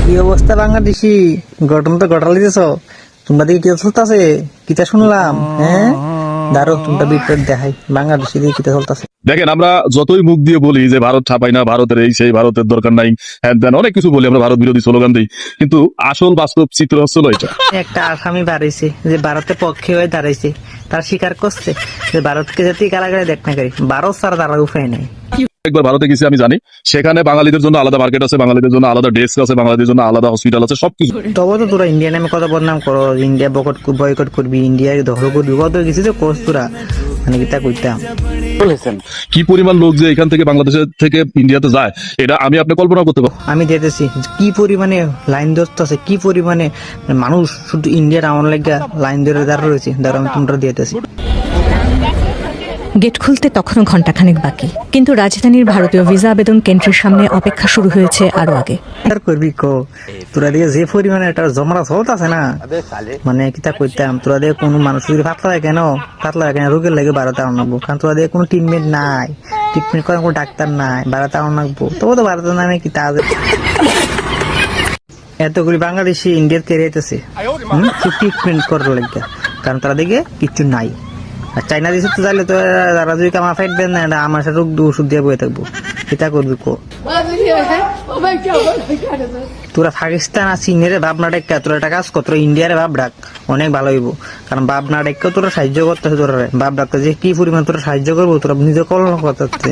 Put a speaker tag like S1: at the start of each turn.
S1: কি অবস্থা বাংলাদেশি? গঠন তো গটাল দিতেছ। তোমরা দিকে কিতা চলতেছে? কিতা শুনলাম? হ্যাঁ, দাঁড়ো তোমরা বিট্রেট দেখাই বাংলাদেশি দিয়ে কিতা চলতেছে।
S2: দেখেন, আমরা যতই মুখ দিয়ে বলি যে ভারত ছাপাই না, ভারতের এই সেই, ভারতের দরকার নাই, হ্যান ত্যান অনেক কিছু বলি, আমরা ভারত বিরোধী স্লোগান দিই, কিন্তু আসল বাস্তব চিত্র হচ্ছিল এটা।
S1: একটা আসামি বাড়াইছে যে ভারতের পক্ষে হয়ে দাঁড়াইছে, তারা স্বীকার করছে যে ভারতকে যাতে কারাগারে দেখ না করি, ভারত ছাড়া তারা উপায় নাই।
S2: একবার ভারতে গেছি, আমি জানি সেখানে বাঙালিদের জন্য আলাদা মার্কেট আছে, বাঙালিদের জন্য আলাদা ডেস্ক আছে, বাঙালিদের জন্য আলাদা হসপিটাল আছে, সবকিছু।
S1: তবে তো তোরা ইন্ডিয়া নামে কথা বদনাম করো, ইন্ডিয়া বয়কট করবি, ইন্ডিয়াকে দখল করবি, কত কিছু তো কোর্স তোরা, মানে কিতা কইতাম।
S2: কি পরিমাণ লোক যে এখান থেকে বাংলাদেশের থেকে ইন্ডিয়াতে যায়, এটা আমি আপনি কল্পনা করতে পারবো।
S1: আমি দেখতেছি কি পরিমানে লাইন ধরতে আছে, কি পরিমানে মানুষ শুধু ইন্ডিয়ার আমার লাগা লাইন ধরে দাঁড়া রয়েছে। দাঁড়া আমি তোমরা দিতেছি।
S3: গেট খুলতে তখনও ঘণ্টাখানেক বাকি, কিন্তু রাজধানীর ভারতীয় ভিসা আবেদন কেন্দ্রের সামনে অপেক্ষা শুরু হয়েছে আরো আগে।
S1: আর করবি কো, তোরা দিয়ে যে পরিমানে একটা জমরা চলত আছে না, মানে কিতা কইতাম, তোরা দিয়ে কোনো মানুষ যদি পাতলা কেন রোগের লাগে ভারতে আনাবো, কারণ তোরা দিয়ে কোনো ট্রিটমেন্ট নাই, ট্রিটমেন্ট করার কোনো ডাক্তার নাই, ভারতে আনাবো। তবু তো ভারতের নামে কিতা আছে, এতগুলি বাংলাদেশি ইন্ডিয়ার কেরিয়াতেছে ট্রিটমেন্ট করার লাগে, কারণ তারা দিকে কিচ্ছু নাই। আর চাইনা দেশে তো যাইলে তো তারা যদি আমার ফাইট দেন না, আমার সাথে রোগ ওষুধ দিয়ে বয়ে থাকবো, কিতা করবি কো। তোরা পাকিস্তান আর চীনের ভাব না ডাক্কা, তোরা একটা কাজ কর, তোরা ইন্ডিয়ারে ভাব ডাক, অনেক ভালো হইব। কারণ ভাব না ডাক্কেও তোরা সাহায্য করতেছে, তোরা ভাব ডাকতে যে কি পরিমাণ তোরা সাহায্য করবো, তোরা নিজে কল্পনা করতে।